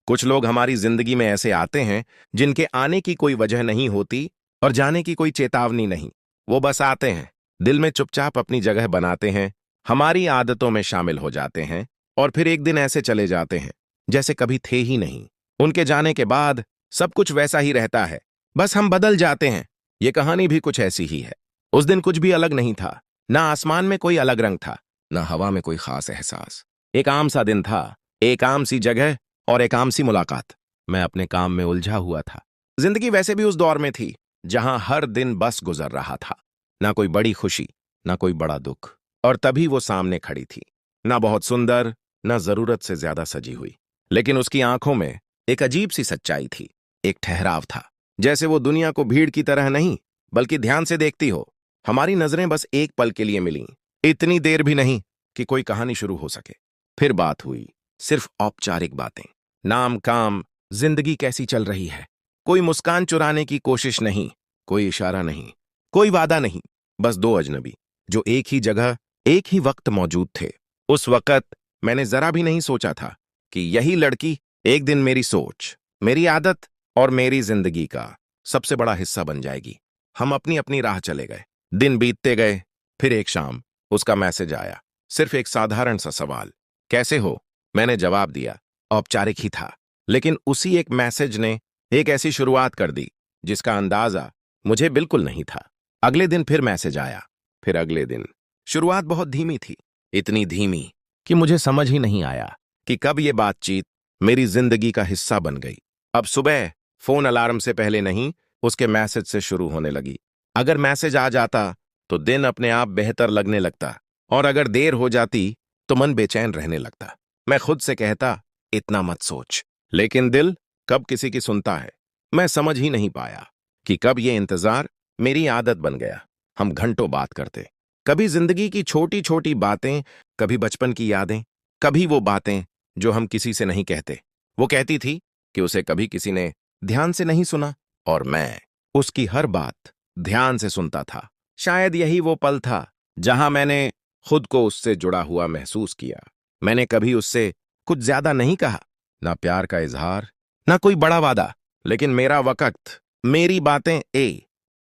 कुछ लोग हमारी जिंदगी में ऐसे आते हैं जिनके आने की कोई वजह नहीं होती और जाने की कोई चेतावनी नहीं। वो बस आते हैं, दिल में चुपचाप अपनी जगह बनाते हैं, हमारी आदतों में शामिल हो जाते हैं और फिर एक दिन ऐसे चले जाते हैं जैसे कभी थे ही नहीं। उनके जाने के बाद सब कुछ वैसा ही रहता है, बस हम बदल जाते हैं। ये कहानी भी कुछ ऐसी ही है। उस दिन कुछ भी अलग नहीं था, ना आसमान में कोई अलग रंग था, ना हवा में कोई खास एहसास। एक आम सा दिन था, एक आम सी जगह और एक आम सी मुलाकात। मैं अपने काम में उलझा हुआ था। जिंदगी वैसे भी उस दौर में थी जहां हर दिन बस गुजर रहा था, ना कोई बड़ी खुशी, ना कोई बड़ा दुख। और तभी वो सामने खड़ी थी, ना बहुत सुंदर, ना जरूरत से ज्यादा सजी हुई, लेकिन उसकी आंखों में एक अजीब सी सच्चाई थी, एक ठहराव था। जैसे वो दुनिया को भीड़ की तरह नहीं, बल्कि ध्यान से देखती हो। हमारी नजरें बस एक पल के लिए मिलीं, इतनी देर भी नहीं कि कोई कहानी शुरू हो सके। फिर बात हुई, सिर्फ औपचारिक बातें। नाम, काम, जिंदगी कैसी चल रही है। कोई मुस्कान चुराने की कोशिश नहीं, कोई इशारा नहीं, कोई वादा नहीं। बस दो अजनबी जो एक ही जगह, एक ही वक्त मौजूद थे। उस वक्त मैंने जरा भी नहीं सोचा था कि यही लड़की एक दिन मेरी सोच, मेरी आदत और मेरी जिंदगी का सबसे बड़ा हिस्सा बन जाएगी। हम अपनी अपनी राह चले गए, दिन बीतते गए। फिर एक शाम उसका मैसेज आया, सिर्फ एक साधारण सा सवाल, कैसे हो। मैंने जवाब दिया, औपचारिक ही था, लेकिन उसी एक मैसेज ने एक ऐसी शुरुआत कर दी जिसका अंदाजा मुझे बिल्कुल नहीं था। अगले दिन फिर मैसेज आया, फिर अगले दिन। शुरुआत बहुत धीमी थी, इतनी धीमी कि मुझे समझ ही नहीं आया कि कब ये बातचीत मेरी जिंदगी का हिस्सा बन गई। अब सुबह फोन अलार्म से पहले नहीं, उसके मैसेज से शुरू होने लगी। अगर मैसेज आ जाता तो दिन अपने आप बेहतर लगने लगता, और अगर देर हो जाती तो मन बेचैन रहने लगता। मैं खुद से कहता, इतना मत सोच, लेकिन दिल कब किसी की सुनता है। मैं समझ ही नहीं पाया कि कब ये इंतजार मेरी आदत बन गया। हम घंटों बात करते, कभी जिंदगी की छोटी छोटी बातें, कभी बचपन की यादें, कभी वो बातें जो हम किसी से नहीं कहते। वो कहती थी कि उसे कभी किसी ने ध्यान से नहीं सुना, और मैं उसकी हर बात ध्यान से सुनता था। शायद यही वो पल था जहां मैंने खुद को उससे जुड़ा हुआ महसूस किया। मैंने कभी उससे कुछ ज्यादा नहीं कहा, ना प्यार का इजहार, ना कोई बड़ा वादा, लेकिन मेरा वक्त, मेरी बातें,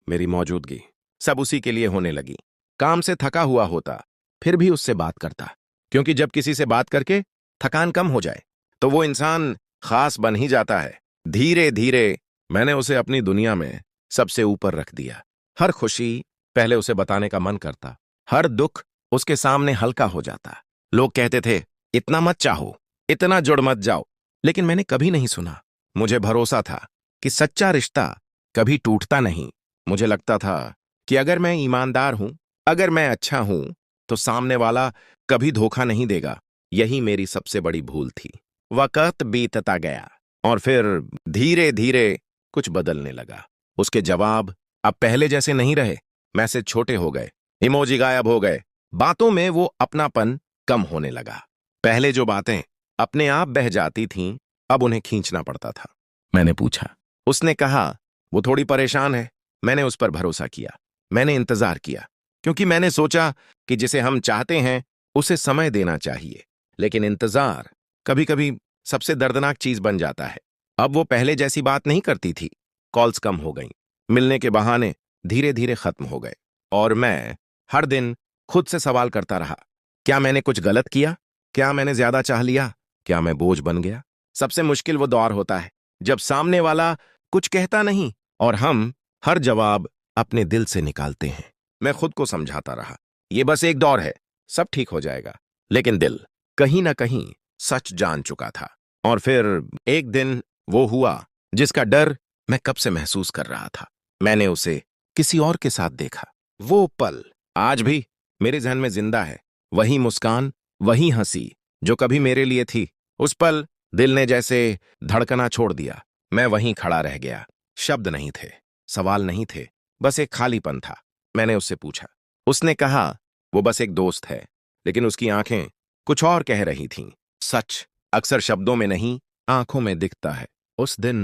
मेरी मौजूदगी सब उसी के लिए होने लगी। काम से थका हुआ होता, फिर भी उससे बात करता, क्योंकि जब किसी से बात करके थकान कम हो जाए तो वो इंसान खास बन ही जाता है। धीरे धीरे मैंने उसे अपनी दुनिया में सबसे ऊपर रख दिया। हर खुशी पहले उसे बताने का मन करता, हर दुख उसके सामने हल्का हो जाता। लोग कहते थे, इतना मत चाहो, इतना जुड़ मत जाओ, लेकिन मैंने कभी नहीं सुना। मुझे भरोसा था कि सच्चा रिश्ता कभी टूटता नहीं। मुझे लगता था कि अगर मैं ईमानदार हूं, अगर मैं अच्छा हूं, तो सामने वाला कभी धोखा नहीं देगा। यही मेरी सबसे बड़ी भूल थी। वक्त बीतता गया और फिर धीरे धीरे कुछ बदलने लगा। उसके जवाब अब पहले जैसे नहीं रहे, मैसेज छोटे हो गए, इमोजी गायब हो गए, बातों में वो अपनापन कम होने लगा। पहले जो बातें अपने आप बह जाती थीं, अब उन्हें खींचना पड़ता था। मैंने पूछा, उसने कहा वो थोड़ी परेशान है। मैंने उस पर भरोसा किया, मैंने इंतजार किया, क्योंकि मैंने सोचा कि जिसे हम चाहते हैं उसे समय देना चाहिए। लेकिन इंतजार कभी कभी सबसे दर्दनाक चीज बन जाता है। अब वो पहले जैसी बात नहीं करती थी, कॉल्स कम हो गईं, मिलने के बहाने धीरे धीरे खत्म हो गए, और मैं हर दिन खुद से सवाल करता रहा, क्या मैंने कुछ गलत किया? क्या मैंने ज्यादा चाह लिया? क्या मैं बोझ बन गया? सबसे मुश्किल वो दौर होता है जब सामने वाला कुछ कहता नहीं और हम हर जवाब अपने दिल से निकालते हैं। मैं खुद को समझाता रहा, ये बस एक दौर है, सब ठीक हो जाएगा। लेकिन दिल कहीं ना कहीं सच जान चुका था। और फिर एक दिन वो हुआ जिसका डर मैं कब से महसूस कर रहा था। मैंने उसे किसी और के साथ देखा। वो पल आज भी मेरे जहन में जिंदा है। वही मुस्कान, वही हंसी जो कभी मेरे लिए थी। उस पल दिल ने जैसे धड़कना छोड़ दिया। मैं वहीं खड़ा रह गया। शब्द नहीं थे, सवाल नहीं थे, बस एक खालीपन था। मैंने उससे पूछा, उसने कहा वो बस एक दोस्त है, लेकिन उसकी आंखें कुछ और कह रही थीं। सच अक्सर शब्दों में नहीं, आंखों में दिखता है। उस दिन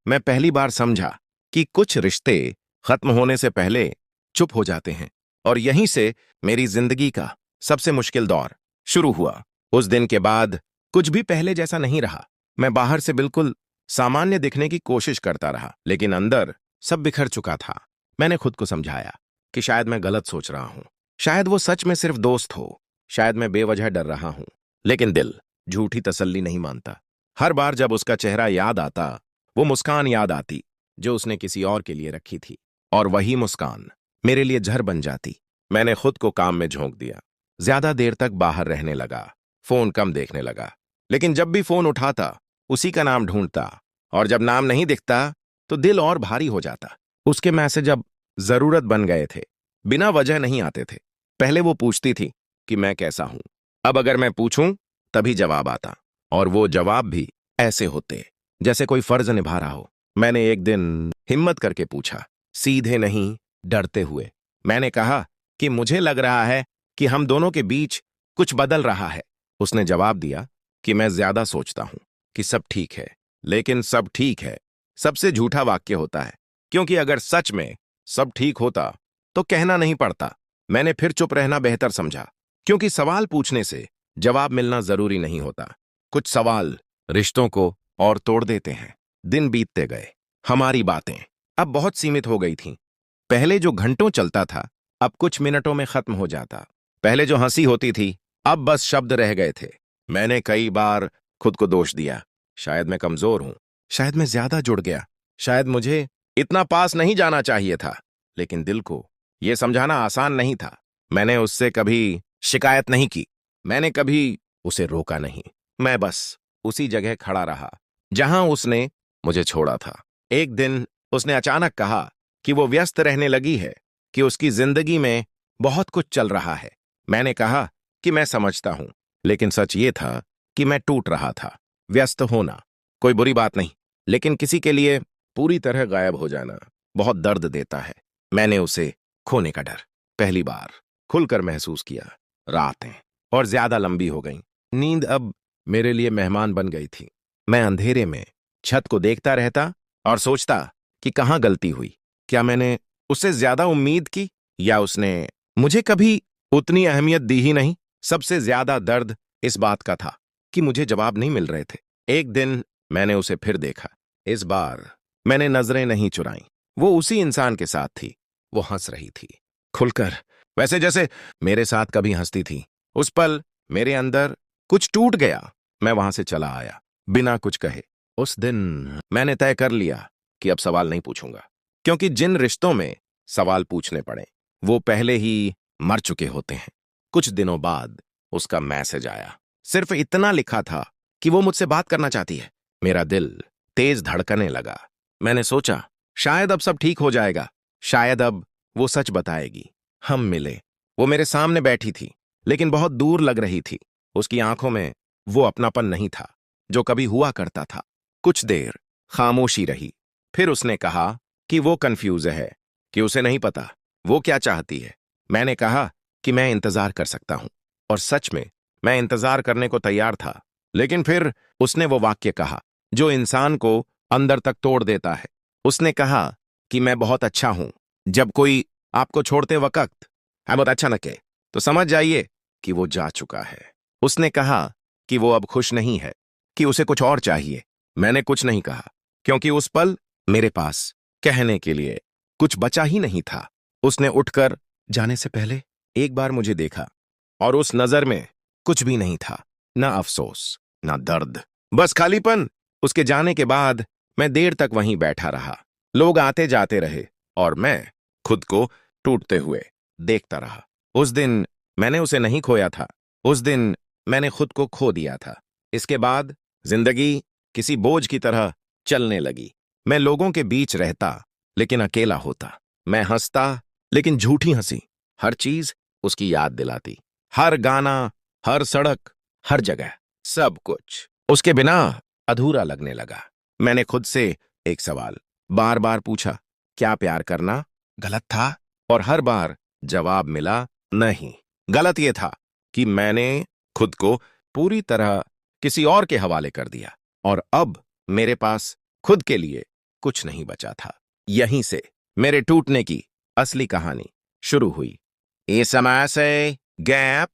मैं पहली बार समझा कि कुछ रिश्ते खत्म होने से पहले चुप हो जाते हैं, और यहीं से मेरी जिंदगी का सबसे मुश्किल दौर शुरू हुआ। उस दिन के बाद कुछ भी पहले जैसा नहीं रहा। मैं बाहर से बिल्कुल सामान्य दिखने की कोशिश करता रहा, लेकिन अंदर सब बिखर चुका था। मैंने खुद को समझाया कि शायद मैं गलत सोच रहा हूं, शायद वो सच में सिर्फ दोस्त हो, शायद मैं बेवजह डर रहा हूं। लेकिन दिल झूठी तसल्ली नहीं मानता। हर बार जब उसका चेहरा याद आता, वो मुस्कान याद आती जो उसने किसी और के लिए रखी थी, और वही मुस्कान मेरे लिए जहर बन जाती। मैंने खुद को काम में झोंक दिया, ज्यादा देर तक बाहर रहने लगा, फोन कम देखने लगा, लेकिन जब भी फोन उठाता उसी का नाम ढूंढता, और जब नाम नहीं दिखता तो दिल और भारी हो जाता। उसके मैसेज अब जरूरत बन गए थे, बिना वजह नहीं आते थे। पहले वो पूछती थी कि मैं कैसा हूं, अब अगर मैं पूछूं तभी जवाब आता, और वो जवाब भी ऐसे होते जैसे कोई फर्ज निभा रहा हो। मैंने एक दिन हिम्मत करके पूछा, सीधे नहीं, डरते हुए। मैंने कहा कि मुझे लग रहा है कि हम दोनों के बीच कुछ बदल रहा है। उसने जवाब दिया कि मैं ज्यादा सोचता हूं, कि सब ठीक है, लेकिन सब ठीक है सबसे झूठा वाक्य होता है, क्योंकि अगर सच में सब ठीक होता तो कहना नहीं पड़ता। मैंने फिर चुप रहना बेहतर समझा, क्योंकि सवाल पूछने से जवाब मिलना जरूरी नहीं होता। कुछ सवाल रिश्तों को और तोड़ देते हैं। दिन बीतते गए, हमारी बातें अब बहुत सीमित हो गई थीं। पहले जो घंटों चलता था अब कुछ मिनटों में खत्म हो जाता। पहले जो हंसी होती थी अब बस शब्द रह गए थे। मैंने कई बार खुद को दोष दिया, शायद मैं कमजोर हूं, शायद मैं ज्यादा जुड़ गया, शायद मुझे इतना पास नहीं जाना चाहिए था। लेकिन दिल को यह समझाना आसान नहीं था। मैंने उससे कभी शिकायत नहीं की, मैंने कभी उसे रोका नहीं। मैं बस उसी जगह खड़ा रहा जहां उसने मुझे छोड़ा था। एक दिन उसने अचानक कहा कि वो व्यस्त रहने लगी है, कि उसकी जिंदगी में बहुत कुछ चल रहा है। मैंने कहा कि मैं समझता हूं, लेकिन सच ये था कि मैं टूट रहा था। व्यस्त होना कोई बुरी बात नहीं, लेकिन किसी के लिए पूरी तरह गायब हो जाना बहुत दर्द देता है। मैंने उसे खोने का डर पहली बार खुलकर महसूस किया। रातें और ज्यादा लंबी हो गईं। नींद अब मेरे लिए मेहमान बन गई थी। मैं अंधेरे में छत को देखता रहता और सोचता कि कहां गलती हुई। क्या मैंने उससे ज्यादा उम्मीद की, या उसने मुझे कभी उतनी अहमियत दी ही नहीं। सबसे ज्यादा दर्द इस बात का था कि मुझे जवाब नहीं मिल रहे थे। एक दिन मैंने उसे फिर देखा। इस बार मैंने नजरें नहीं चुराईं। वो उसी इंसान के साथ थी। वो हंस रही थी, खुलकर, वैसे जैसे मेरे साथ कभी हंसती थी। उस पल मेरे अंदर कुछ टूट गया। मैं वहां से चला आया, बिना कुछ कहे। उस दिन मैंने तय कर लिया कि अब सवाल नहीं पूछूंगा, क्योंकि जिन रिश्तों में सवाल पूछने पड़े वो पहले ही मर चुके होते हैं। कुछ दिनों बाद उसका मैसेज आया। सिर्फ इतना लिखा था कि वो मुझसे बात करना चाहती है। मेरा दिल तेज धड़कने लगा। मैंने सोचा शायद अब सब ठीक हो जाएगा, शायद अब वो सच बताएगी। हम मिले। वो मेरे सामने बैठी थी, लेकिन बहुत दूर लग रही थी। उसकी आंखों में वो अपनापन नहीं था जो कभी हुआ करता था। कुछ देर खामोशी रही, फिर उसने कहा कि वो कंफ्यूज है, कि उसे नहीं पता वो क्या चाहती है। मैंने कहा कि मैं इंतजार कर सकता हूं, और सच में मैं इंतजार करने को तैयार था। लेकिन फिर उसने वो वाक्य कहा जो इंसान को अंदर तक तोड़ देता है। उसने कहा कि मैं बहुत अच्छा हूं। जब कोई आपको छोड़ते वक्त है बहुत अच्छा न कहे, तो समझ जाइए कि वो जा चुका है। उसने कहा कि वो अब खुश नहीं है, कि उसे कुछ और चाहिए। मैंने कुछ नहीं कहा, क्योंकि उस पल मेरे पास कहने के लिए कुछ बचा ही नहीं था। उसने उठकर जाने से पहले एक बार मुझे देखा, और उस नजर में कुछ भी नहीं था, ना अफसोस, ना दर्द, बस खालीपन। उसके जाने के बाद मैं देर तक वहीं बैठा रहा। लोग आते जाते रहे, और मैं खुद को टूटते हुए देखता रहा। उस दिन मैंने उसे नहीं खोया था, उस दिन मैंने खुद को खो दिया था। इसके बाद जिंदगी किसी बोझ की तरह चलने लगी। मैं लोगों के बीच रहता, लेकिन अकेला होता। मैं हंसता, लेकिन झूठी हंसी। हर चीज उसकी याद दिलाती। हर गाना, हर सड़क, हर जगह, सब कुछ उसके बिना अधूरा लगने लगा। मैंने खुद से एक सवाल बार बार पूछा, क्या प्यार करना गलत था? और हर बार जवाब मिला, नहीं। गलत यह था कि मैंने खुद को पूरी तरह किसी और के हवाले कर दिया, और अब मेरे पास खुद के लिए कुछ नहीं बचा था। यहीं से मेरे टूटने की असली कहानी शुरू हुई। इस समय से गैप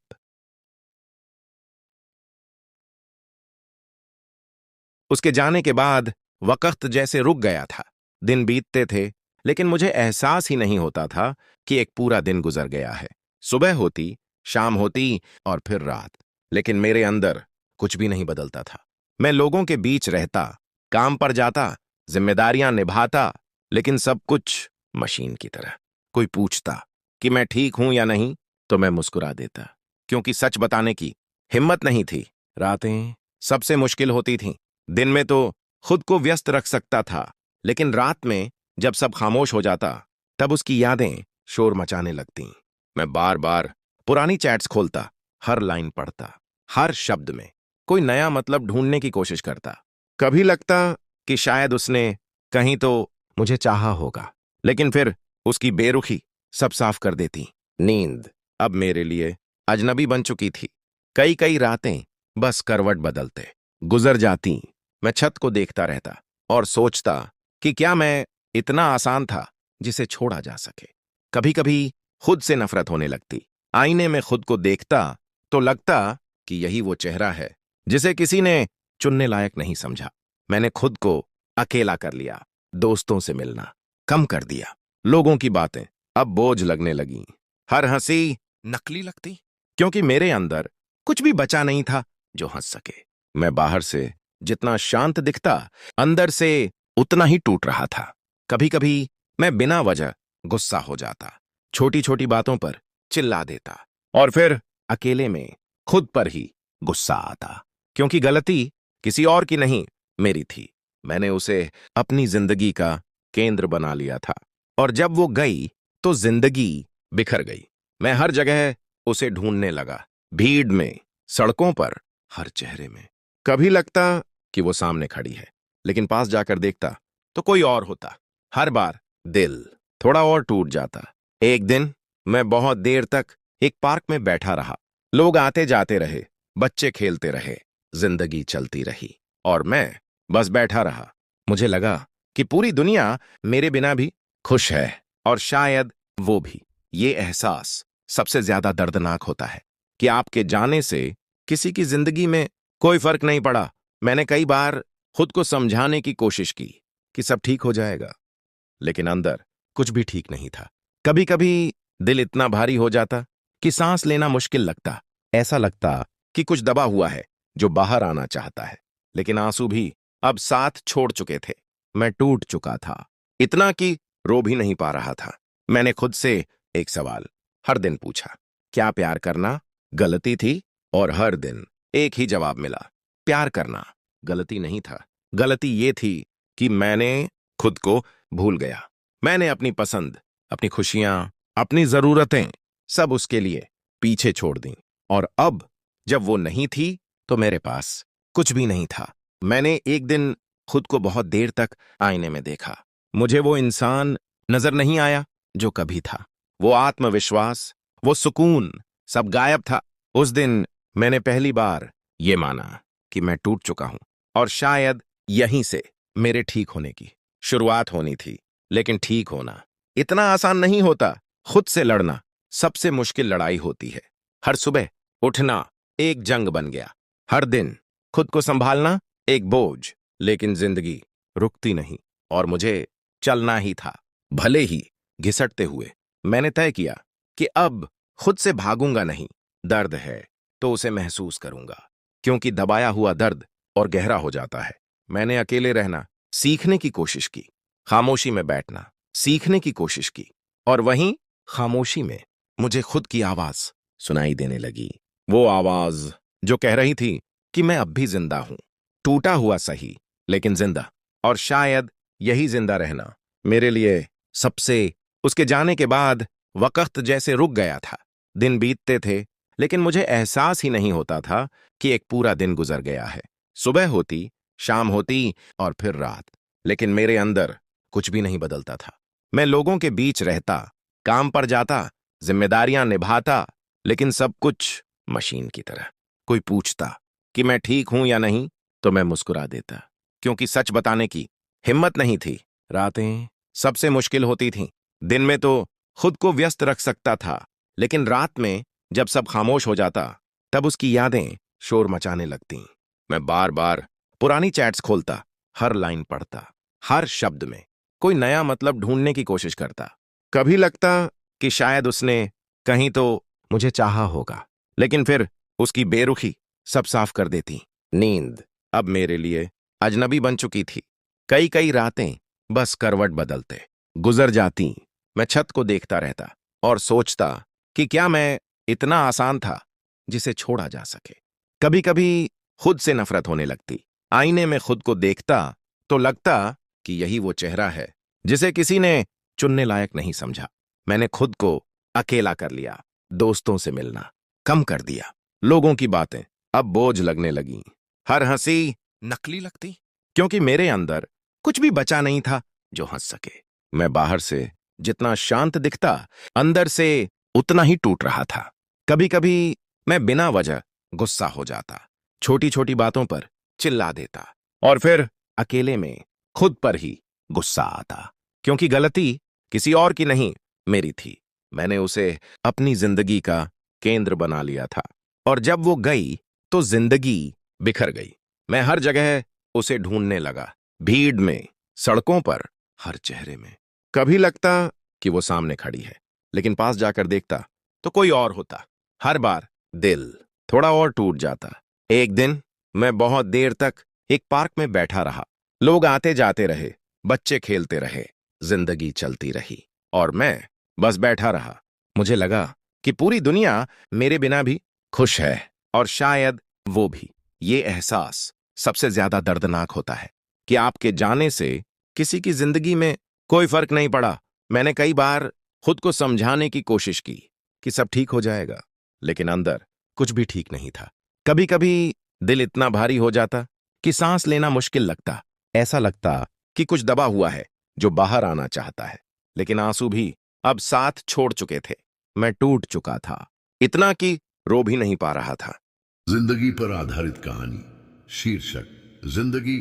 उसके जाने के बाद वक्त जैसे रुक गया था। दिन बीतते थे, लेकिन मुझे एहसास ही नहीं होता था कि एक पूरा दिन गुजर गया है। सुबह होती, शाम होती और फिर रात, लेकिन मेरे अंदर कुछ भी नहीं बदलता था। मैं लोगों के बीच रहता, काम पर जाता, जिम्मेदारियां निभाता, लेकिन सब कुछ मशीन की तरह। कोई पूछता कि मैं ठीक हूं या नहीं, तो मैं मुस्कुरा देता, क्योंकि सच बताने की हिम्मत नहीं थी। रातें सबसे मुश्किल होती थीं। दिन में तो खुद को व्यस्त रख सकता था, लेकिन रात में जब सब खामोश हो जाता, तब उसकी यादें शोर मचाने लगतीं। मैं बार बार पुरानी चैट्स खोलता, हर लाइन पढ़ता, हर शब्द में कोई नया मतलब ढूंढने की कोशिश करता। कभी लगता कि शायद उसने कहीं तो मुझे चाहा होगा, लेकिन फिर उसकी बेरुखी सब साफ कर देती। नींद अब मेरे लिए अजनबी बन चुकी थी। कई कई रातें बस करवट बदलते गुजर जाती। मैं छत को देखता रहता और सोचता कि क्या मैं इतना आसान था जिसे छोड़ा जा सके। कभी कभी खुद से नफरत होने लगती। आईने में खुद को देखता तो लगता कि यही वो चेहरा है जिसे किसी ने चुनने लायक नहीं समझा। मैंने खुद को अकेला कर लिया, दोस्तों से मिलना कम कर दिया। लोगों की बातें अब बोझ लगने लगीं। हर हंसी नकली लगती, क्योंकि मेरे अंदर कुछ भी बचा नहीं था जो हंस सके। मैं बाहर से जितना शांत दिखता, अंदर से उतना ही टूट रहा था। कभी कभी मैं बिना वजह गुस्सा हो जाता, छोटी छोटी बातों पर चिल्ला देता, और फिर अकेले में खुद पर ही गुस्सा आता, क्योंकि गलती किसी और की नहीं, मेरी थी। मैंने उसे अपनी जिंदगी का केंद्र बना लिया था, और जब वो गई तो जिंदगी बिखर गई। मैं हर जगह उसे ढूंढने लगा, भीड़ में, सड़कों पर, हर चेहरे में। कभी लगता कि वो सामने खड़ी है, लेकिन पास जाकर देखता तो कोई और होता। हर बार दिल थोड़ा और टूट जाता। एक दिन मैं बहुत देर तक एक पार्क में बैठा रहा। लोग आते जाते रहे, बच्चे खेलते रहे, जिंदगी चलती रही, और मैं बस बैठा रहा। मुझे लगा कि पूरी दुनिया मेरे बिना भी खुश है, और शायद वो भी। ये एहसास सबसे ज्यादा दर्दनाक होता है कि आपके जाने से किसी की जिंदगी में कोई फर्क नहीं पड़ा। मैंने कई बार खुद को समझाने की कोशिश की कि सब ठीक हो जाएगा, लेकिन अंदर कुछ भी ठीक नहीं था। कभी कभी दिल इतना भारी हो जाता कि सांस लेना मुश्किल लगता। ऐसा लगता कि कुछ दबा हुआ है जो बाहर आना चाहता है, लेकिन आंसू भी अब साथ छोड़ चुके थे। मैं टूट चुका था, इतना कि रो भी नहीं पा रहा था। मैंने खुद से एक सवाल हर दिन पूछा, क्या प्यार करना गलती थी? और हर दिन एक ही जवाब मिला, प्यार करना गलती नहीं था। गलती ये थी कि मैंने खुद को भूल गया। मैंने अपनी पसंद, अपनी खुशियां, अपनी जरूरतें सब उसके लिए पीछे छोड़ दी, और अब जब वो नहीं थी तो मेरे पास कुछ भी नहीं था। मैंने एक दिन खुद को बहुत देर तक आईने में देखा। मुझे वो इंसान नजर नहीं आया जो कभी था। वो आत्मविश्वास, वो सुकून, सब गायब था। उस दिन मैंने पहली बार ये माना कि मैं टूट चुका हूं, और शायद यहीं से मेरे ठीक होने की शुरुआत होनी थी। लेकिन ठीक होना इतना आसान नहीं होता। खुद से लड़ना सबसे मुश्किल लड़ाई होती है। हर सुबह उठना एक जंग बन गया, हर दिन खुद को संभालना एक बोझ। लेकिन जिंदगी रुकती नहीं, और मुझे चलना ही था, भले ही घिसटते हुए। मैंने तय किया कि अब खुद से भागूंगा नहीं। दर्द है तो उसे महसूस करूंगा, क्योंकि दबाया हुआ दर्द और गहरा हो जाता है। मैंने अकेले रहना सीखने की कोशिश की, खामोशी में बैठना सीखने की कोशिश की, और वहीं खामोशी में मुझे खुद की आवाज सुनाई देने लगी। वो आवाज जो कह रही थी कि मैं अब भी जिंदा हूं, टूटा हुआ सही, लेकिन जिंदा। और शायद यही जिंदा रहना मेरे लिए सबसे। उसके जाने के बाद वक्त जैसे रुक गया था। दिन बीतते थे, लेकिन मुझे एहसास ही नहीं होता था कि एक पूरा दिन गुजर गया है। सुबह होती, शाम होती और फिर रात, लेकिन मेरे अंदर कुछ भी नहीं बदलता था। मैं लोगों के बीच रहता, काम पर जाता, जिम्मेदारियां निभाता, लेकिन सब कुछ मशीन की तरह। कोई पूछता कि मैं ठीक हूं या नहीं, तो मैं मुस्कुरा देता, क्योंकि सच बताने की हिम्मत नहीं थी। रातें सबसे मुश्किल होती थीं। दिन में तो खुद को व्यस्त रख सकता था, लेकिन रात में जब सब खामोश हो जाता, तब उसकी यादें शोर मचाने लगतीं। मैं बार बार पुरानी चैट्स खोलता, हर लाइन पढ़ता, हर शब्द में कोई नया मतलब ढूंढने की कोशिश करता। कभी लगता कि शायद उसने कहीं तो मुझे चाहा होगा, लेकिन फिर उसकी बेरुखी सब साफ कर देती। नींद अब मेरे लिए अजनबी बन चुकी थी। कई कई रातें बस करवट बदलते गुजर जाती। मैं छत को देखता रहता और सोचता कि क्या मैं इतना आसान था जिसे छोड़ा जा सके। कभी कभी खुद से नफरत होने लगती। आईने में खुद को देखता तो लगता कि यही वो चेहरा है जिसे किसी ने चुनने लायक नहीं समझा। मैंने खुद को अकेला कर लिया, दोस्तों से मिलना कम कर दिया, लोगों की बातें अब बोझ लगने लगीं। हर हंसी नकली लगती क्योंकि मेरे अंदर कुछ भी बचा नहीं था जो हंस सके। मैं बाहर से जितना शांत दिखता, अंदर से उतना ही टूट रहा था। कभी कभी मैं बिना वजह गुस्सा हो जाता, छोटी छोटी बातों पर चिल्ला देता और फिर अकेले में खुद पर ही गुस्सा आता क्योंकि गलती किसी और की नहीं, मेरी थी। मैंने उसे अपनी जिंदगी का केंद्र बना लिया था और जब वो गई तो जिंदगी बिखर गई। मैं हर जगह उसे ढूंढने लगा, भीड़ में, सड़कों पर, हर चेहरे में। कभी लगता कि वो सामने खड़ी है, लेकिन पास जाकर देखता तो कोई और होता। हर बार दिल थोड़ा और टूट जाता। एक दिन मैं बहुत देर तक एक पार्क में बैठा रहा। लोग आते जाते रहे, बच्चे खेलते रहे, जिंदगी चलती रही और मैं बस बैठा रहा। मुझे लगा कि पूरी दुनिया मेरे बिना भी खुश है और शायद वो भी। ये एहसास सबसे ज्यादा दर्दनाक होता है कि आपके जाने से किसी की जिंदगी में कोई फर्क नहीं पड़ा। मैंने कई बार खुद को समझाने की कोशिश की कि सब ठीक हो जाएगा, लेकिन अंदर कुछ भी ठीक नहीं था। कभी कभी दिल इतना भारी हो जाता कि सांस लेना मुश्किल लगता। ऐसा लगता कि कुछ दबा हुआ है जो बाहर आना चाहता है, लेकिन आंसू भी अब साथ छोड़ चुके थे। मैं टूट चुका था, इतना कि रो भी नहीं पा रहा था। जिंदगी पर आधारित कहानी, शीर्षक जिंदगी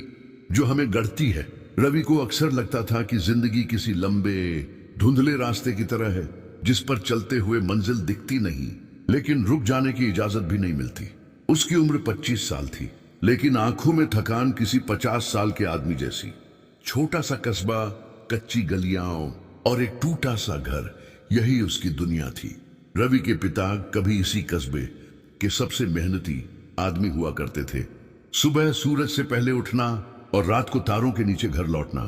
जो हमें गढ़ती है। रवि को अक्सर लगता था कि जिंदगी किसी लंबे धुंधले रास्ते की तरह है जिस पर चलते हुए मंजिल दिखती नहीं, लेकिन रुक जाने की इजाजत भी नहीं मिलती। उसकी उम्र 25 साल थी, लेकिन आंखों में थकान किसी 50 साल के आदमी जैसी। छोटा सा कस्बा, कच्ची गलियां और एक टूटा सा घर, यही उसकी दुनिया थी। रवि के पिता कभी इसी कस्बे के सबसे मेहनती आदमी हुआ करते थे। सुबह सूरज से पहले उठना और रात को तारों के नीचे घर लौटना,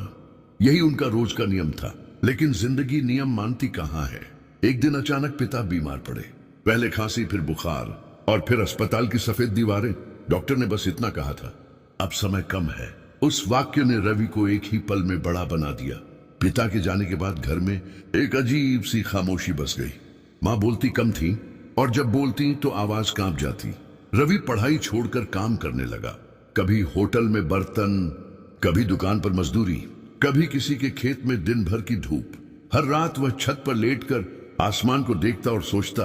यही उनका रोज का नियम था। लेकिन जिंदगी नियम मानती कहां है। एक दिन अचानक पिता बीमार पड़े। पहले खांसी, फिर बुखार और फिर अस्पताल की सफेद दीवारें। डॉक्टर ने बस इतना कहा था, अब समय कम है। उस वाक्य ने रवि को एक ही पल में बड़ा बना दिया। पिता के जाने के बाद घर में एक अजीब सी खामोशी बस गई। माँ बोलती कम थी और जब बोलती तो आवाज कांप जाती। रवि पढ़ाई छोड़कर काम करने लगा। कभी होटल में बर्तन, कभी दुकान पर मजदूरी, कभी किसी के खेत में दिन भर की धूप। हर रात वह छत पर लेटकर आसमान को देखता और सोचता,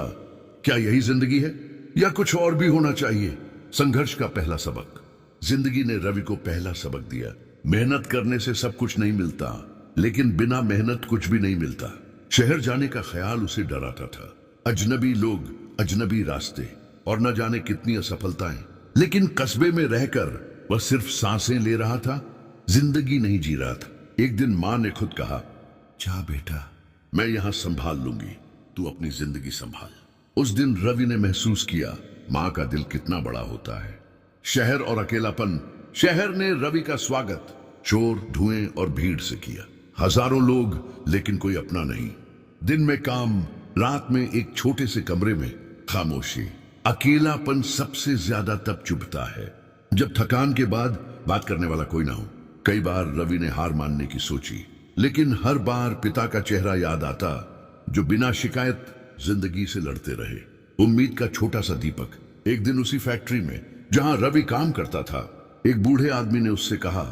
क्या यही जिंदगी है या कुछ और भी होना चाहिए। संघर्ष का पहला सबक। जिंदगी ने रवि को पहला सबक दिया, मेहनत करने से सब कुछ नहीं मिलता, लेकिन बिना मेहनत कुछ भी नहीं मिलता। शहर जाने का ख्याल उसे डराता था। अजनबी लोग, अजनबी रास्ते और न जाने कितनी असफलताएं। लेकिन कस्बे में रहकर वह सिर्फ सांसें ले रहा था, जिंदगी नहीं जी रहा था। एक दिन माँ ने खुद कहा, जा बेटा, मैं यहां संभाल लूंगी, तू अपनी जिंदगी संभाल। उस दिन रवि ने महसूस किया माँ का दिल कितना बड़ा होता है। शहर और अकेलापन। शहर ने रवि का स्वागत शोर, धुएं और भीड़ से किया। हजारों लोग, लेकिन कोई अपना नहीं। दिन में काम, रात में एक छोटे से कमरे में खामोशी। अकेलापन सबसे ज्यादा तब चुभता है जब थकान के बाद बात करने वाला कोई ना हो। कई बार रवि ने हार मानने की सोची, लेकिन हर बार पिता का चेहरा याद आता जो बिना शिकायत जिंदगी से लड़ते रहे। उम्मीद का छोटा सा दीपक। एक दिन उसी फैक्ट्री में जहां रवि काम करता था, एक बूढ़े आदमी ने उससे कहा,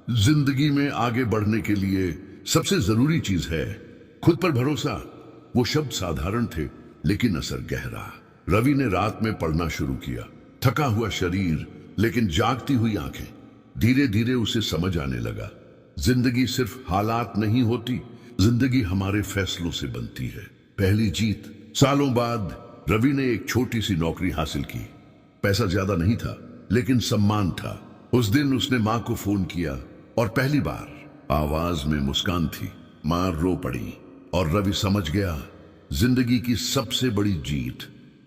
जिंदगी में आगे बढ़ने के लिए सबसे जरूरी चीज है खुद पर भरोसा। वो शब्द साधारण थे, लेकिन असर गहरा। रवि ने रात में पढ़ना शुरू किया। थका हुआ शरीर, लेकिन जागती हुई आंखें। धीरे धीरे उसे समझ आने लगा, जिंदगी सिर्फ हालात नहीं होती, जिंदगी हमारे फैसलों से बनती है। पहली जीत। सालों बाद रवि ने एक छोटी सी नौकरी हासिल की। पैसा ज्यादा नहीं था, लेकिन सम्मान था। उस दिन उसने मां को फोन किया और पहली बार आवाज में मुस्कान थी। मां रो पड़ी और रवि समझ गया जिंदगी की सबसे बड़ी जीत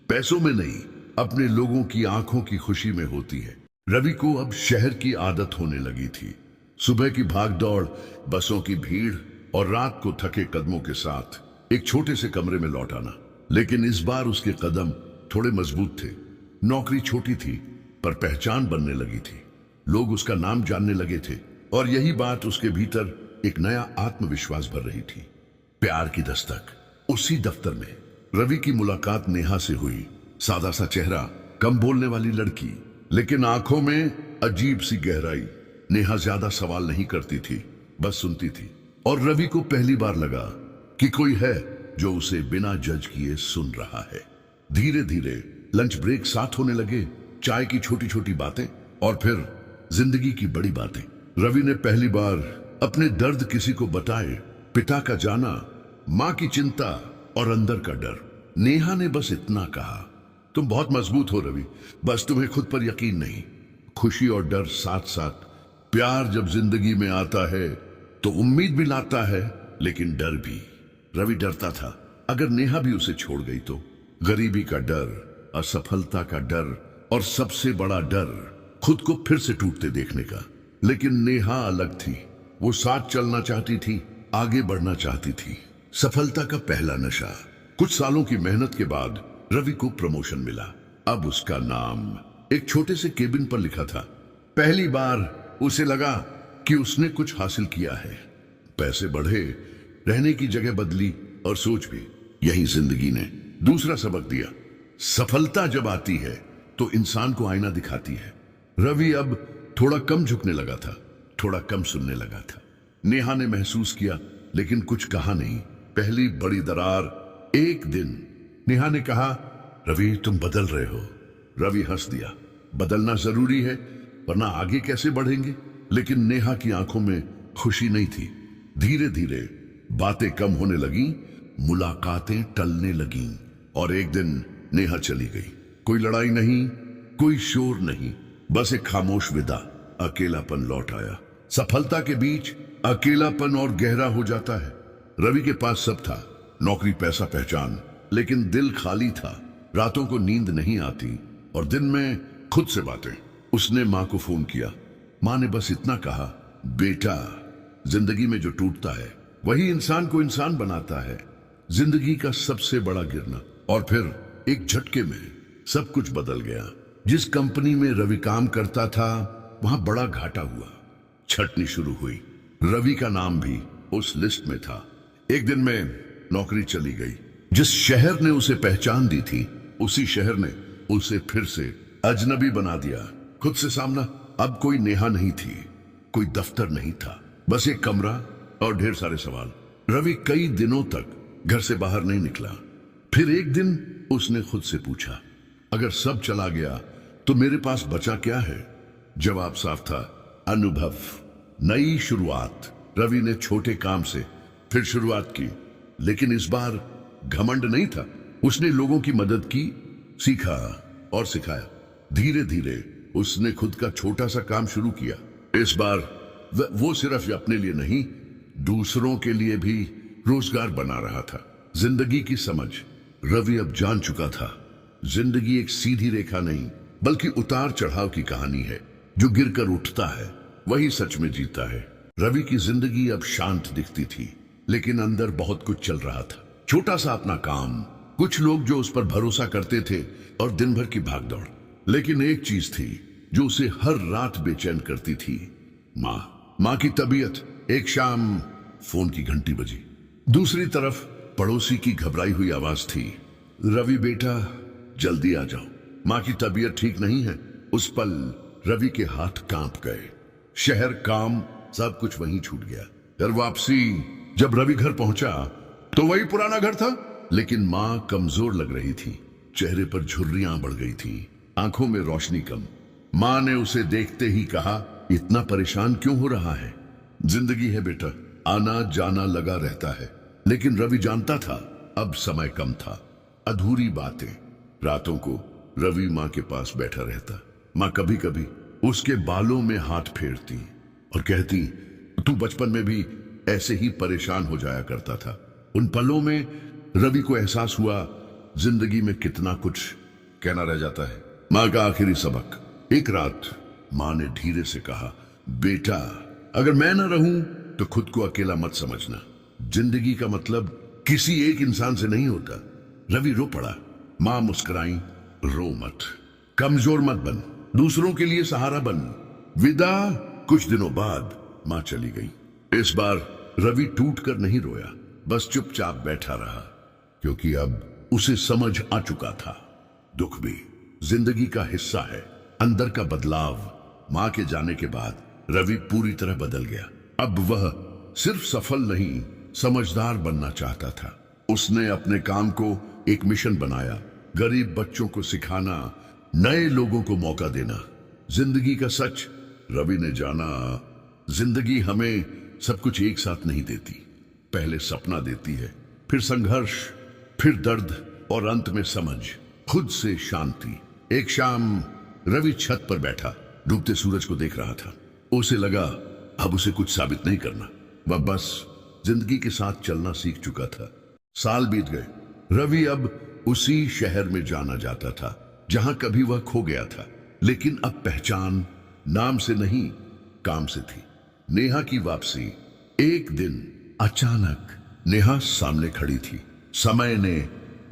पैसों में नहीं, अपने लोगों की आंखों की खुशी में होती है। रवि को अब शहर की आदत होने लगी थी। सुबह की भागदौड़, बसों की भीड़ और रात को थके कदमों के साथ एक छोटे से कमरे में लौट आना। लेकिन इस बार उसके कदम थोड़े मजबूत थे। नौकरी छोटी थी पर पहचान बनने लगी थी। लोग उसका नाम जानने लगे थे और यही बात उसके भीतर एक नया आत्मविश्वास भर रही थी। प्यार की दस्तक। उसी दफ्तर में रवि की मुलाकात नेहा से हुई। सादा सा चेहरा, कम बोलने वाली लड़की, लेकिन आंखों में अजीब सी गहराई। नेहा ज्यादा सवाल नहीं करती थी, बस सुनती थी। और रवि को पहली बार लगा कि कोई है जो उसे बिना जज किए सुन रहा है। धीरे धीरे लंच ब्रेक साथ होने लगे, चाय की छोटी छोटी बातें और फिर जिंदगी की बड़ी बातें। रवि ने पहली बार अपने दर्द किसी को बताए। पिता का जाना, मां की चिंता और अंदर का डर। नेहा ने बस इतना कहा, तुम बहुत मजबूत हो रवि, बस तुम्हें खुद पर यकीन नहीं। खुशी और डर साथ साथ। प्यार जब जिंदगी में आता है तो उम्मीद भी लाता है, लेकिन डर भी। रवि डरता था अगर नेहा भी उसे छोड़ गई तो। गरीबी का डर, असफलता का डर और सबसे बड़ा डर खुद को फिर से टूटते देखने का। लेकिन नेहा अलग थी। वो साथ चलना चाहती थी, आगे बढ़ना चाहती थी। सफलता का पहला नशा। कुछ सालों की मेहनत के बाद रवि को प्रमोशन मिला। अब उसका नाम एक छोटे से केबिन पर लिखा था। पहली बार उसे लगा कि उसने कुछ हासिल किया है। पैसे बढ़े, रहने की जगह बदली और सोच भी। यही जिंदगी ने दूसरा सबक दिया। सफलता जब आती है तो इंसान को आईना दिखाती है। रवि अब थोड़ा कम झुकने लगा था, थोड़ा कम सुनने लगा था। नेहा ने महसूस किया लेकिन कुछ कहा नहीं। पहली बड़ी दरार। एक दिन नेहा ने कहा, रवि तुम बदल रहे हो। रवि हंस दिया। बदलना जरूरी है, वरना आगे कैसे बढ़ेंगे। लेकिन नेहा की आंखों में खुशी नहीं थी। धीरे धीरे बातें कम होने लगी, मुलाकातें टलने लगीं और एक दिन नेहा चली गई। कोई लड़ाई नहीं, कोई शोर नहीं, बस एक खामोश विदा। अकेलापन लौट आया। सफलता के बीच अकेलापन और गहरा हो जाता है। रवि के पास सब था, नौकरी, पैसा, पहचान, लेकिन दिल खाली था। रातों को नींद नहीं आती और दिन में खुद से बातें। उसने मां को फोन किया। मां ने बस इतना कहा, बेटा जिंदगी में जो टूटता है वही इंसान को इंसान बनाता है। जिंदगी का सबसे बड़ा गिरना। और फिर एक झटके में सब कुछ बदल गया। जिस कंपनी में रवि काम करता था वहां बड़ा घाटा हुआ। छटनी शुरू हुई। रवि का नाम भी उस लिस्ट में था। एक दिन में नौकरी चली गई। जिस शहर ने उसे पहचान दी थी उसी शहर ने उसे फिर से अजनबी बना दिया। खुद से सामना। अब कोई नेहा नहीं थी, कोई दफ्तर नहीं था, बस एक कमरा और ढेर सारे सवाल। रवि कई दिनों तक घर से बाहर नहीं निकला। फिर एक दिन उसने खुद से पूछा, अगर सब चला गया तो मेरे पास बचा क्या है? जवाब साफ था, अनुभव, नई शुरुआत। रवि ने छोटे काम से फिर शुरुआत की, लेकिन इस बार घमंड नहीं था। उसने लोगों की मदद की, सीखा और सिखाया। धीरे धीरे उसने खुद का छोटा सा काम शुरू किया। इस बार वो सिर्फ अपने लिए नहीं, दूसरों के लिए भी रोजगार बना रहा था। जिंदगी की समझ रवि अब जान चुका था। जिंदगी एक सीधी रेखा नहीं, बल्कि उतार चढ़ाव की कहानी है। जो गिरकर उठता है वही सच में जीता है। रवि की जिंदगी अब शांत दिखती थी, लेकिन अंदर बहुत कुछ चल रहा था। छोटा सा अपना काम, कुछ लोग जो उस पर भरोसा करते थे और दिन भर की भागदौड़। लेकिन एक चीज थी जो उसे हर रात बेचैन करती थी, माँ की तबीयत। एक शाम फोन की घंटी बजी। दूसरी तरफ पड़ोसी की घबराई हुई आवाज थी, रवि बेटा जल्दी आ जाओ, माँ की तबीयत ठीक नहीं है। उस पल रवि के हाथ कांप गए। शहर, काम, सब कुछ वहीं छूट गया। घर वापसी। जब रवि घर पहुंचा तो वही पुराना घर था, लेकिन माँ कमजोर लग रही थी। चेहरे पर झुर्रियां बढ़ गई थी, आंखों में रोशनी कम। माँ ने उसे देखते ही कहा, इतना परेशान क्यों हो रहा है? जिंदगी है बेटा, आना जाना लगा रहता है। लेकिन रवि जानता था अब समय कम था। अधूरी बातें। रातों को रवि माँ के पास बैठा रहता। माँ कभी कभी उसके बालों में हाथ फेरती और कहती, तू बचपन में भी ऐसे ही परेशान हो जाया करता था। उन पलों में रवि को एहसास हुआ जिंदगी में कितना कुछ कहना रह जाता है। माँ का आखिरी सबक। एक रात माँ ने धीरे से कहा, बेटा अगर मैं ना रहूं तो खुद को अकेला मत समझना। जिंदगी का मतलब किसी एक इंसान से नहीं होता। रवि रो पड़ा। माँ मुस्कुराई, रो मत, कमजोर मत बन, दूसरों के लिए सहारा बन। विदा। कुछ दिनों बाद माँ चली गई। इस बार रवि टूट कर नहीं रोया, बस चुपचाप बैठा रहा, क्योंकि अब उसे समझ आ चुका था दुख भी जिंदगी का हिस्सा है। अंदर का बदलाव। माँ के जाने के बाद रवि पूरी तरह बदल गया। अब वह सिर्फ सफल नहीं, समझदार बनना चाहता था। उसने अपने काम को एक मिशन बनाया, गरीब बच्चों को सिखाना, नए लोगों को मौका देना। जिंदगी का सच रवि ने जाना, जिंदगी हमें सब कुछ एक साथ नहीं देती। पहले सपना देती है, फिर संघर्ष, फिर दर्द और अंत में समझ, खुद से शांति। एक शाम रवि छत पर बैठा डूबते सूरज को देख रहा था। उसे लगा अब उसे कुछ साबित नहीं करना, वह बस जिंदगी के साथ चलना सीख चुका था। साल बीत गए। रवि अब उसी शहर में जाना जाता था जहां कभी वह खो गया था, लेकिन अब पहचान नाम से नहीं, काम से थी। नेहा की वापसी। एक दिन अचानक नेहा सामने खड़ी थी। समय ने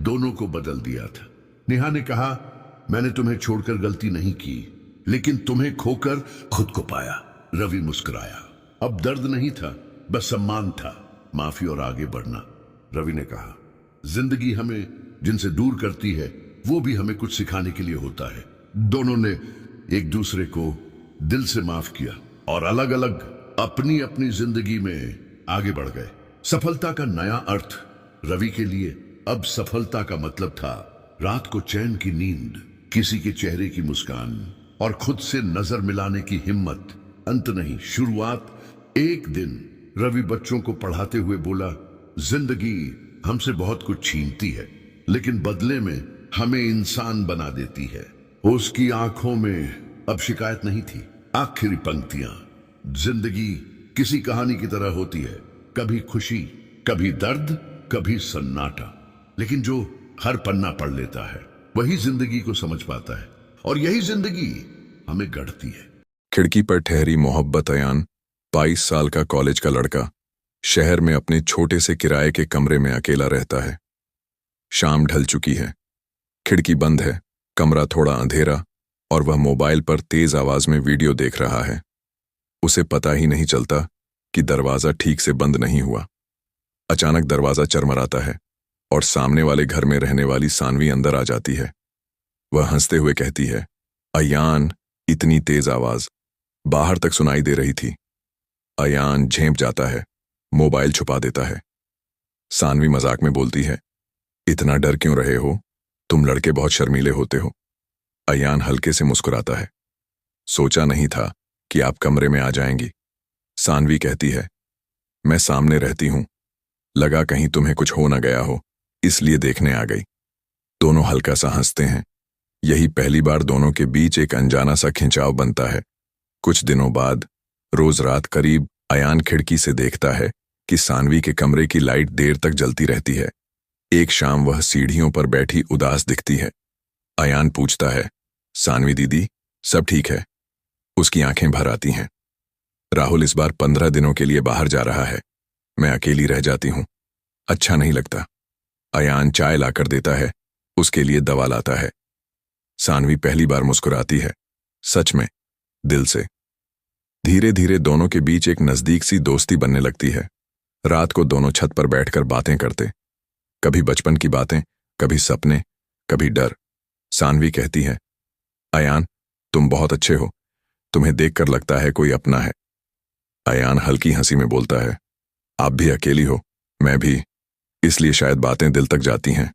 दोनों को बदल दिया था। नेहा ने कहा, मैंने तुम्हें छोड़कर गलती नहीं की, लेकिन तुम्हें खोकर खुद को पाया। रवि मुस्कुराया। अब दर्द नहीं था, बस सम्मान था, माफी और आगे बढ़ना। रवि ने कहा, जिंदगी हमें जिनसे दूर करती है वो भी हमें कुछ सिखाने के लिए होता है। दोनों ने एक दूसरे को दिल से माफ किया और अलग अलग अपनी अपनी जिंदगी में आगे बढ़ गए। सफलता का नया अर्थ रवि के लिए अब सफलता का मतलब था रात को चैन की नींद, किसी के चेहरे की मुस्कान और खुद से नजर मिलाने की हिम्मत। अंत नहीं, शुरुआत। एक दिन रवि बच्चों को पढ़ाते हुए बोला, जिंदगी हमसे बहुत कुछ छीनती है, लेकिन बदले में हमें इंसान बना देती है। उसकी आंखों में अब शिकायत नहीं थी। आखिरी पंक्तियां, जिंदगी किसी कहानी की तरह होती है, कभी खुशी, कभी दर्द, कभी सन्नाटा, लेकिन जो हर पन्ना पढ़ लेता है वही जिंदगी को समझ पाता है, और यही जिंदगी हमें गढ़ती है। खिड़की पर ठहरी मोहब्बत अयान, 22 साल का कॉलेज का लड़का, शहर में अपने छोटे से किराए के कमरे में अकेला रहता है। शाम ढल चुकी है, खिड़की बंद है, कमरा थोड़ा अंधेरा और वह मोबाइल पर तेज आवाज में वीडियो देख रहा है। उसे पता ही नहीं चलता कि दरवाजा ठीक से बंद नहीं हुआ। अचानक दरवाजा चरमराता है और सामने वाले घर में रहने वाली सानवी अंदर आ जाती है। वह हंसते हुए कहती है, अयान। इतनी तेज आवाज बाहर तक सुनाई दे रही थी। अयान झेंप जाता है, मोबाइल छुपा देता है। सानवी मजाक में बोलती है, इतना डर क्यों रहे हो, तुम लड़के बहुत शर्मीले होते हो। अयान हल्के से मुस्कुराता है, सोचा नहीं था कि आप कमरे में आ जाएंगी। सानवी कहती है, मैं सामने रहती हूं, लगा कहीं तुम्हें कुछ हो न गया हो, इसलिए देखने आ गई। दोनों हल्का सा हंसते हैं। यही पहली बार दोनों के बीच एक अनजाना सा खिंचाव बनता है। कुछ दिनों बाद रोज रात करीब अयान खिड़की से देखता है कि सानवी के कमरे की लाइट देर तक जलती रहती है। एक शाम वह सीढ़ियों पर बैठी उदास दिखती है। अयान पूछता है, सानवी दीदी सब ठीक है? उसकी आंखें भर आती हैं। राहुल इस बार 15 दिनों के लिए बाहर जा रहा है, मैं अकेली रह जाती हूं, अच्छा नहीं लगता। अयान चाय लाकर देता है, उसके लिए दवा लाता है। सानवी पहली बार मुस्कुराती है, सच में, दिल से। धीरे धीरे दोनों के बीच एक नजदीक सी दोस्ती बनने लगती है। रात को दोनों छत पर बैठकर बातें करते, कभी बचपन की बातें, कभी सपने, कभी डर। सानवी कहती है, अयान तुम बहुत अच्छे हो, तुम्हें देखकर लगता है कोई अपना है। अयान हल्की हंसी में बोलता है, आप भी अकेली हो, मैं भी, इसलिए शायद बातें दिल तक जाती हैं।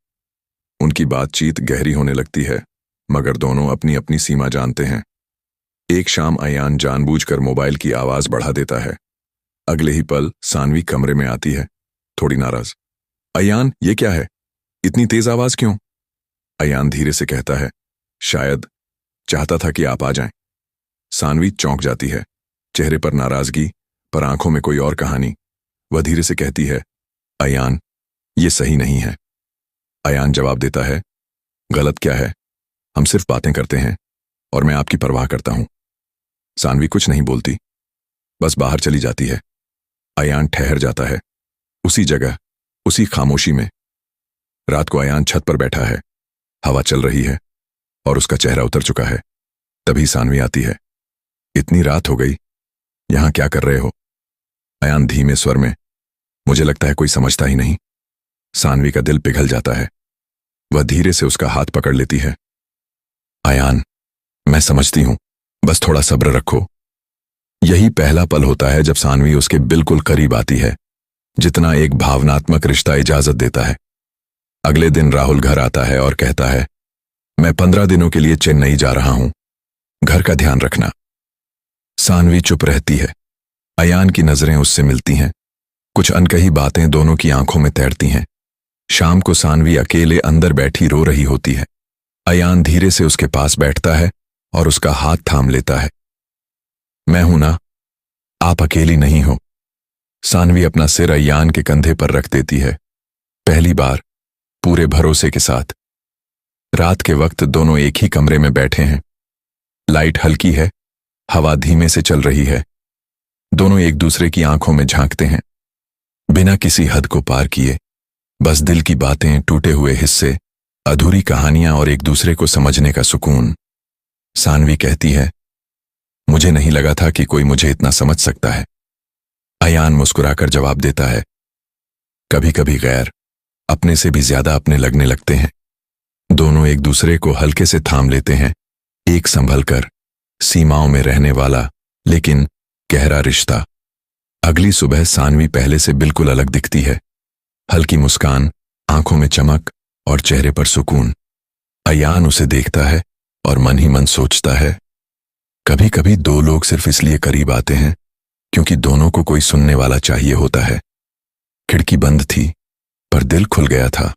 उनकी बातचीत गहरी होने लगती है, मगर दोनों अपनी अपनी सीमा जानते हैं। एक शाम अयान जानबूझकर मोबाइल की आवाज बढ़ा देता है। अगले ही पल सानवी कमरे में आती है, थोड़ी नाराज। अयान ये क्या है, इतनी तेज आवाज क्यों? अयान धीरे से कहता है, शायद चाहता था कि आप आ जाएं। सानवी चौंक जाती है, चेहरे पर नाराजगी, पर आंखों में कोई और कहानी। वह धीरे से कहती है, अयान, ये सही नहीं है। अयान जवाब देता है, गलत क्या है? हम सिर्फ बातें करते हैं और मैं आपकी परवाह करता हूं। सानवी कुछ नहीं बोलती, बस बाहर चली जाती है। अयान ठहर जाता है, उसी जगह, उसी खामोशी में। रात को अयान छत पर बैठा है, हवा चल रही है और उसका चेहरा उतर चुका है। तभी सानवी आती है। इतनी रात हो गई, यहां क्या कर रहे हो? अयान धीमे स्वर में, मुझे लगता है कोई समझता ही नहीं। सानवी का दिल पिघल जाता है। वह धीरे से उसका हाथ पकड़ लेती है। अयान, मैं समझती हूं, बस थोड़ा सब्र रखो। यही पहला पल होता है जब सानवी उसके बिल्कुल करीब आती है, जितना एक भावनात्मक रिश्ता इजाजत देता है। अगले दिन राहुल घर आता है और कहता है, मैं 15 दिनों के लिए चेन्नई जा रहा हूं, घर का ध्यान रखना। सानवी चुप रहती है। अयान की नजरें उससे मिलती हैं। कुछ अनकही बातें दोनों की आंखों में तैरती हैं। शाम को सानवी अकेले अंदर बैठी रो रही होती है। अयान धीरे से उसके पास बैठता है और उसका हाथ थाम लेता है। मैं हूं ना, आप अकेली नहीं हो। सानवी अपना सिर अयान के कंधे पर रख देती है, पहली बार पूरे भरोसे के साथ। रात के वक्त दोनों एक ही कमरे में बैठे हैं। लाइट हल्की है, हवा धीमे से चल रही है। दोनों एक दूसरे की आंखों में झांकते हैं, बिना किसी हद को पार किए। बस दिल की बातें, टूटे हुए हिस्से, अधूरी कहानियां और एक दूसरे को समझने का सुकून। सानवी कहती है, मुझे नहीं लगा था कि कोई मुझे इतना समझ सकता है। अयान मुस्कुराकर जवाब देता है, कभी कभी गैर अपने से भी ज्यादा अपने लगने लगते हैं। दोनों एक दूसरे को हल्के से थाम लेते हैं। एक संभलकर, सीमाओं में रहने वाला लेकिन गहरा रिश्ता। अगली सुबह सानवी पहले से बिल्कुल अलग दिखती है। हल्की मुस्कान, आंखों में चमक और चेहरे पर सुकून। अयान उसे देखता है और मन ही मन सोचता है, कभी कभी दो लोग सिर्फ इसलिए करीब आते हैं क्योंकि दोनों को कोई सुनने वाला चाहिए होता है। खिड़की बंद थी, पर दिल खुल गया था।